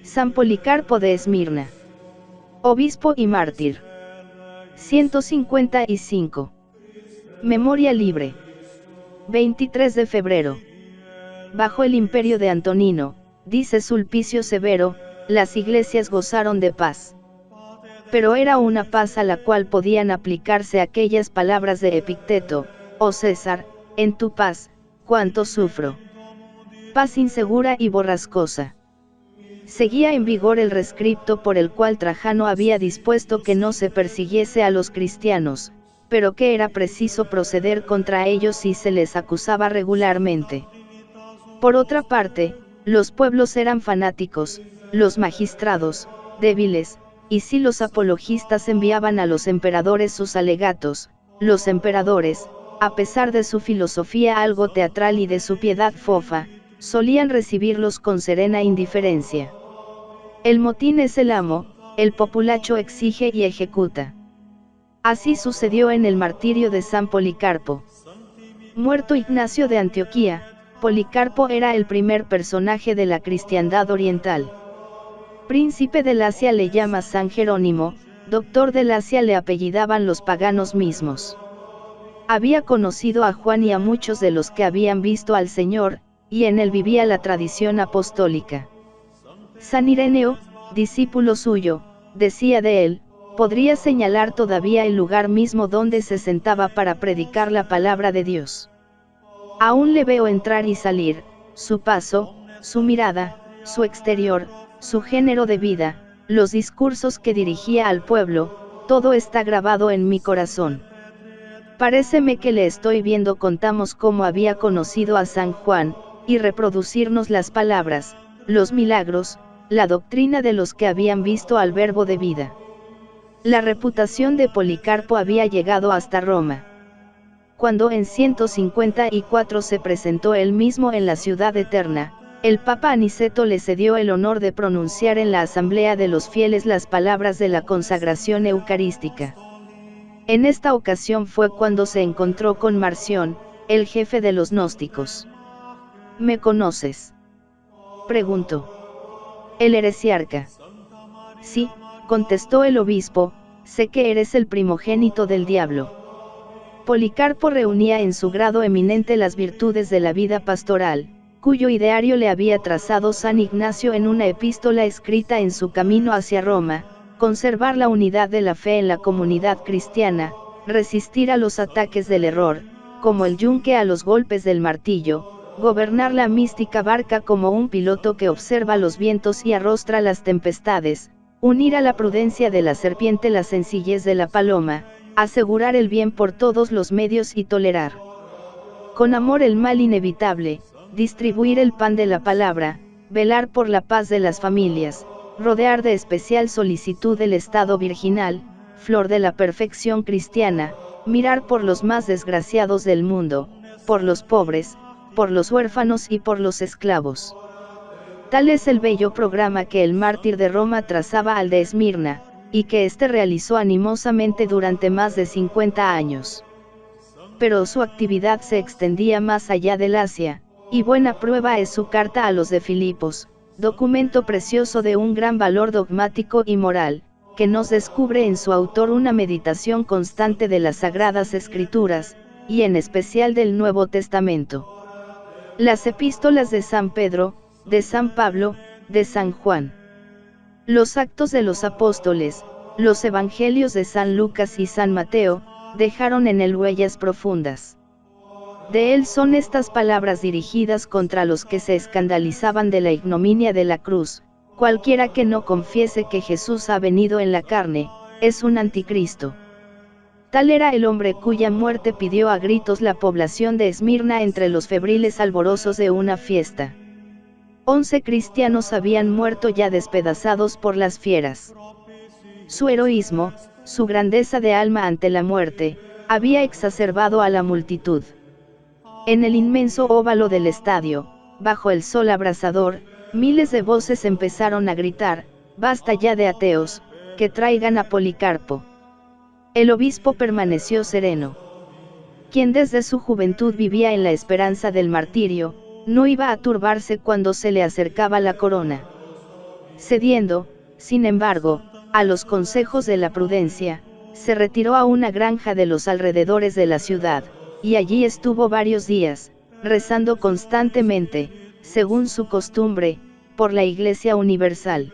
San Policarpo de Esmirna. Obispo y mártir. 155. Memoria libre. 23 de febrero. Bajo el imperio de Antonino, dice Sulpicio Severo, las iglesias gozaron de paz. Pero era una paz a la cual podían aplicarse aquellas palabras de Epicteto: oh César, en tu paz, cuánto sufro. Paz insegura y borrascosa. Seguía en vigor el rescripto por el cual Trajano había dispuesto que no se persiguiese a los cristianos, pero que era preciso proceder contra ellos si se les acusaba regularmente. Por otra parte, los pueblos eran fanáticos, los magistrados, débiles, y si los apologistas enviaban a los emperadores sus alegatos, los emperadores, a pesar de su filosofía algo teatral y de su piedad fofa, solían recibirlos con serena indiferencia. El motín es el amo, el populacho exige y ejecuta. Así sucedió en el martirio de San Policarpo. Muerto Ignacio de Antioquía, Policarpo era el primer personaje de la cristiandad oriental. Príncipe del Asia le llama San Jerónimo, doctor del Asia le apellidaban los paganos mismos. Había conocido a Juan y a muchos de los que habían visto al Señor, y en él vivía la tradición apostólica. San Ireneo, discípulo suyo, decía de él: podría señalar todavía el lugar mismo donde se sentaba para predicar la palabra de Dios. Aún le veo entrar y salir, su paso, su mirada, su exterior, su género de vida, los discursos que dirigía al pueblo, todo está grabado en mi corazón. Paréceme que le estoy viendo. Contamos cómo había conocido a San Juan, y reproducirnos las palabras, los milagros, la doctrina de los que habían visto al Verbo de vida. La reputación de Policarpo había llegado hasta Roma. Cuando en 154 se presentó él mismo en la ciudad eterna, el Papa Aniceto le cedió el honor de pronunciar en la asamblea de los fieles las palabras de la consagración eucarística. En esta ocasión fue cuando se encontró con Marción, el jefe de los gnósticos. ¿Me conoces?, preguntó el heresiarca. Sí, contestó el obispo, sé que eres el primogénito del diablo. Policarpo reunía en su grado eminente las virtudes de la vida pastoral, cuyo ideario le había trazado San Ignacio en una epístola escrita en su camino hacia Roma: conservar la unidad de la fe en la comunidad cristiana, resistir a los ataques del error, como el yunque a los golpes del martillo, gobernar la mística barca como un piloto que observa los vientos y arrostra las tempestades, unir a la prudencia de la serpiente la sencillez de la paloma, asegurar el bien por todos los medios y tolerar con amor el mal inevitable, distribuir el pan de la palabra, velar por la paz de las familias, rodear de especial solicitud el estado virginal, flor de la perfección cristiana, mirar por los más desgraciados del mundo, por los pobres, por los huérfanos y por los esclavos. Tal es el bello programa que el mártir de Roma trazaba al de Esmirna, y que éste realizó animosamente durante más de 50 años. Pero su actividad se extendía más allá del Asia, y buena prueba es su carta a los de Filipos, documento precioso de un gran valor dogmático y moral, que nos descubre en su autor una meditación constante de las Sagradas Escrituras, y en especial del Nuevo Testamento. Las epístolas de San Pedro, de San Pablo, de San Juan, los Actos de los Apóstoles, los Evangelios de San Lucas y San Mateo, dejaron en él huellas profundas. De él son estas palabras dirigidas contra los que se escandalizaban de la ignominia de la cruz: cualquiera que no confiese que Jesús ha venido en la carne, es un anticristo. Tal era el hombre cuya muerte pidió a gritos la población de Esmirna entre los febriles alborozos de una fiesta. 11 cristianos habían muerto ya despedazados por las fieras. Su heroísmo, su grandeza de alma ante la muerte, había exacerbado a la multitud. En el inmenso óvalo del estadio, bajo el sol abrasador, miles de voces empezaron a gritar: basta ya de ateos, que traigan a Policarpo. El obispo permaneció sereno. quien desde su juventud vivía en la esperanza del martirio, no iba a turbarse cuando se le acercaba la corona. Cediendo, sin embargo, a los consejos de la prudencia, se retiró a una granja de los alrededores de la ciudad, y allí estuvo varios días, rezando constantemente, según su costumbre, por la Iglesia Universal.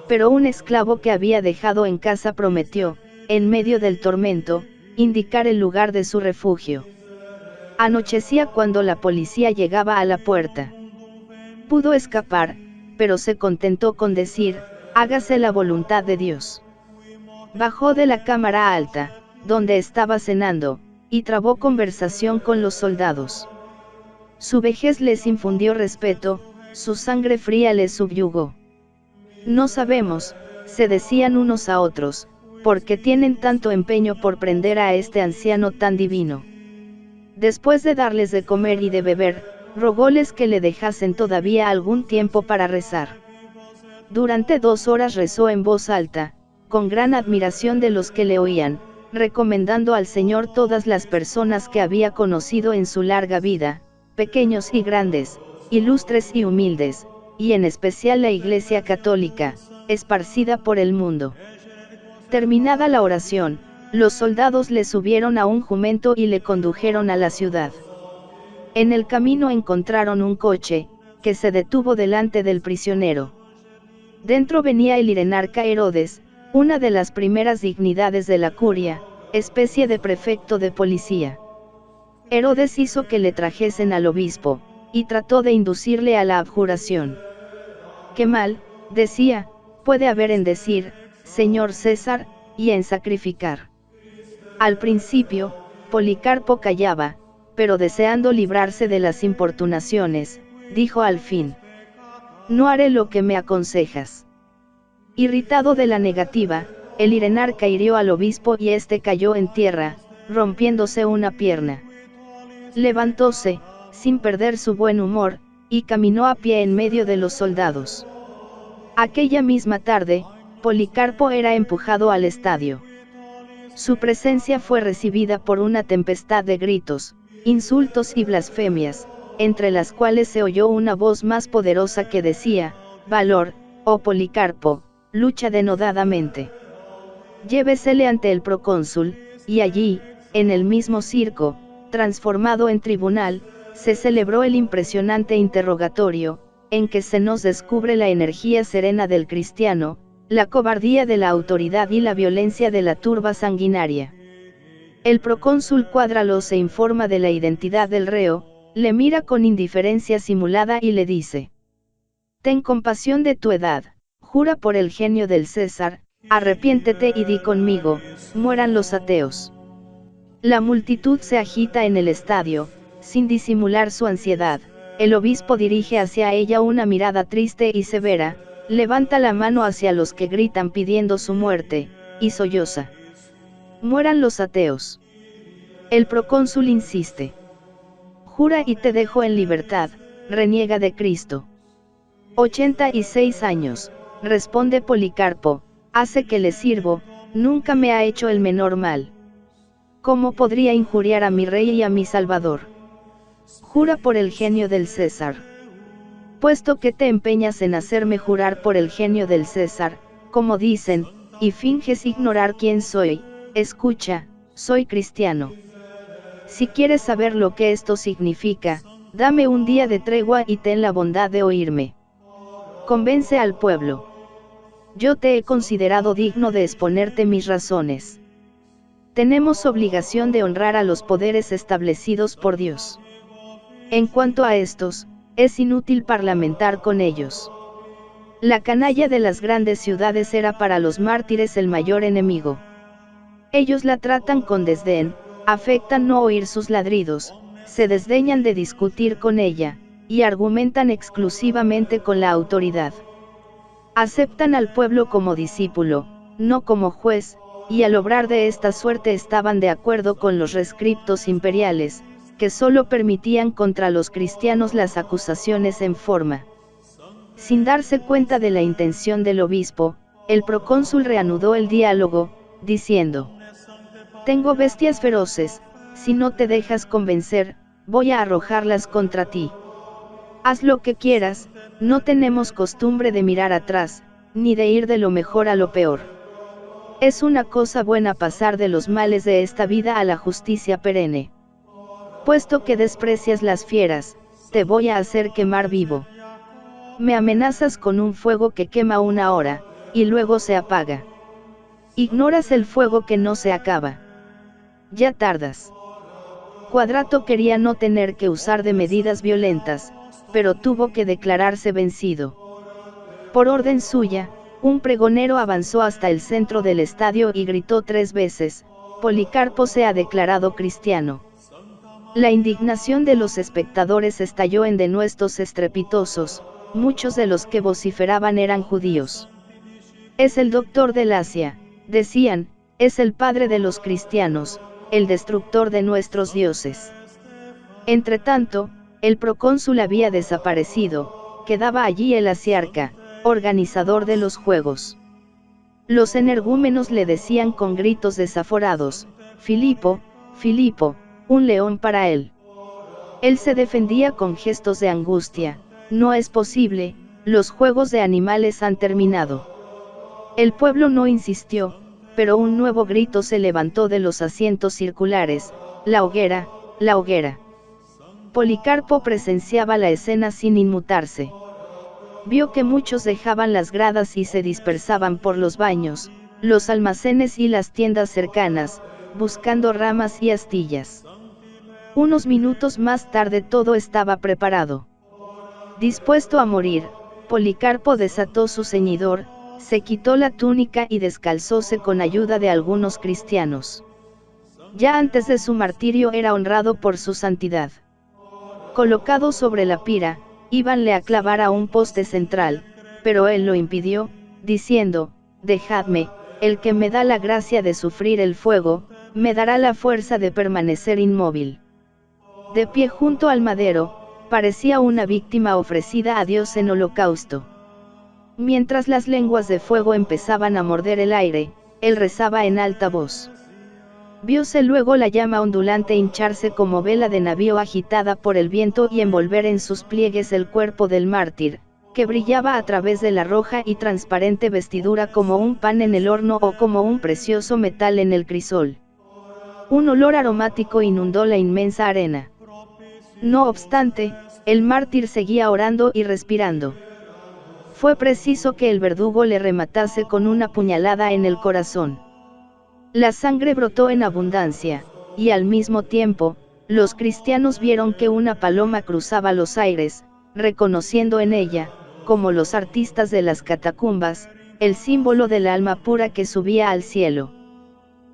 Pero un esclavo que había dejado en casa prometió, en medio del tormento, indicar el lugar de su refugio. Anochecía cuando la policía llegaba a la puerta. Pudo escapar, pero se contentó con decir, hágase la voluntad de Dios. Bajó de la cámara alta, donde estaba cenando, y trabó conversación con los soldados. Su vejez les infundió respeto, su sangre fría les subyugó. No sabemos, se decían unos a otros, por qué tienen tanto empeño por prender a este anciano tan divino. Después de darles de comer y de beber, rogóles que le dejasen todavía algún tiempo para rezar. Durante 2 horas rezó en voz alta, con gran admiración de los que le oían, recomendando al Señor todas las personas que había conocido en su larga vida, pequeños y grandes, ilustres y humildes, y en especial la Iglesia Católica, esparcida por el mundo. Terminada la oración, los soldados le subieron a un jumento y le condujeron a la ciudad. En el camino encontraron un coche, que se detuvo delante del prisionero. Dentro venía el irenarca Herodes, una de las primeras dignidades de la curia, especie de prefecto de policía. Herodes hizo que le trajesen al obispo, y trató de inducirle a la abjuración. «¿Qué mal», decía, «puede haber en decir, Señor César, y en sacrificar?» Al principio, Policarpo callaba, pero deseando librarse de las importunaciones, dijo al fin: «No haré lo que me aconsejas». Irritado de la negativa, el irenarca hirió al obispo y éste cayó en tierra, rompiéndose una pierna. Levantóse, sin perder su buen humor, y caminó a pie en medio de los soldados. Aquella misma tarde, Policarpo era empujado al estadio. Su presencia fue recibida por una tempestad de gritos, insultos y blasfemias, entre las cuales se oyó una voz más poderosa que decía: «Valor, oh Policarpo, lucha denodadamente. Llévesele ante el procónsul», y allí, en el mismo circo, transformado en tribunal, se celebró el impresionante interrogatorio, en que se nos descubre la energía serena del cristiano, la cobardía de la autoridad y la violencia de la turba sanguinaria. El procónsul Cuadralo se informa de la identidad del reo, le mira con indiferencia simulada y le dice: «Ten compasión de tu edad, jura por el genio del César, arrepiéntete y di conmigo, mueran los ateos». La multitud se agita en el estadio, sin disimular su ansiedad. El obispo dirige hacia ella una mirada triste y severa, levanta la mano hacia los que gritan pidiendo su muerte, y solloza: «Mueran los ateos». El procónsul insiste: «Jura y te dejo en libertad», reniega de Cristo. 86 años, responde Policarpo, hace que le sirvo, nunca me ha hecho el menor mal. ¿Cómo podría injuriar a mi rey y a mi salvador? Jura por el genio del César. Puesto que te empeñas en hacerme jurar por el genio del César, como dicen, y finges ignorar quién soy, escucha, soy cristiano. Si quieres saber lo que esto significa, dame un día de tregua y ten la bondad de oírme. Convence al pueblo. Yo te he considerado digno de exponerte mis razones. Tenemos obligación de honrar a los poderes establecidos por Dios. En cuanto a estos, es inútil parlamentar con ellos. La canalla de las grandes ciudades era para los mártires el mayor enemigo. Ellos la tratan con desdén, afectan no oír sus ladridos, se desdeñan de discutir con ella, y argumentan exclusivamente con la autoridad. Aceptan al pueblo como discípulo, no como juez, y al obrar de esta suerte estaban de acuerdo con los rescriptos imperiales, que solo permitían contra los cristianos las acusaciones en forma. Sin darse cuenta de la intención del obispo, el procónsul reanudó el diálogo, diciendo: «Tengo bestias feroces, si no te dejas convencer, voy a arrojarlas contra ti. Haz lo que quieras, no tenemos costumbre de mirar atrás, ni de ir de lo mejor a lo peor. Es una cosa buena pasar de los males de esta vida a la justicia perenne. Puesto que desprecias las fieras, te voy a hacer quemar vivo. Me amenazas con un fuego que quema 1 hora, y luego se apaga. Ignoras el fuego que no se acaba. Ya tardas. Quadrato quería no tener que usar de medidas violentas, pero tuvo que declararse vencido. Por orden suya, un pregonero avanzó hasta el centro del estadio y gritó 3 veces, Policarpo se ha declarado cristiano. La indignación de los espectadores estalló en denuestos estrepitosos, muchos de los que vociferaban eran judíos. Es el doctor del Asia, decían, es el padre de los cristianos, el destructor de nuestros dioses. Entretanto, el procónsul había desaparecido, quedaba allí el asiarca, organizador de los juegos. Los energúmenos le decían con gritos desaforados, Filipo, Filipo, un león para él. Él se defendía con gestos de angustia, no es posible, los juegos de animales han terminado. El pueblo no insistió, pero un nuevo grito se levantó de los asientos circulares, la hoguera, la hoguera. Policarpo presenciaba la escena sin inmutarse. Vio que muchos dejaban las gradas y se dispersaban por los baños, los almacenes y las tiendas cercanas, buscando ramas y astillas. Unos minutos más tarde todo estaba preparado. Dispuesto a morir, Policarpo desató su ceñidor, se quitó la túnica y descalzóse con ayuda de algunos cristianos. Ya antes de su martirio era honrado por su santidad. Colocado sobre la pira, íbanle a clavar a un poste central, pero él lo impidió, diciendo, dejadme, el que me da la gracia de sufrir el fuego, me dará la fuerza de permanecer inmóvil. De pie junto al madero, parecía una víctima ofrecida a Dios en holocausto. Mientras las lenguas de fuego empezaban a morder el aire, él rezaba en alta voz. Vióse luego la llama ondulante hincharse como vela de navío agitada por el viento y envolver en sus pliegues el cuerpo del mártir, que brillaba a través de la roja y transparente vestidura como un pan en el horno o como un precioso metal en el crisol. Un olor aromático inundó la inmensa arena. No obstante, el mártir seguía orando y respirando. Fue preciso que el verdugo le rematase con una puñalada en el corazón. La sangre brotó en abundancia, y al mismo tiempo, los cristianos vieron que una paloma cruzaba los aires, reconociendo en ella, como los artistas de las catacumbas, el símbolo del alma pura que subía al cielo.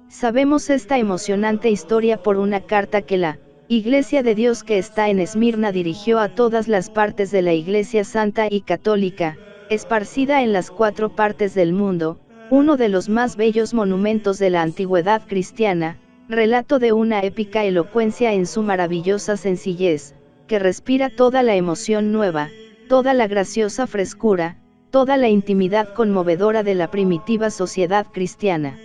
Sabemos esta emocionante historia por una carta que la Iglesia de Dios que está en Esmirna dirigió a todas las partes de la Iglesia Santa y Católica, esparcida en las 4 partes del mundo, uno de los más bellos monumentos de la antigüedad cristiana, relato de una épica elocuencia en su maravillosa sencillez, que respira toda la emoción nueva, toda la graciosa frescura, toda la intimidad conmovedora de la primitiva sociedad cristiana.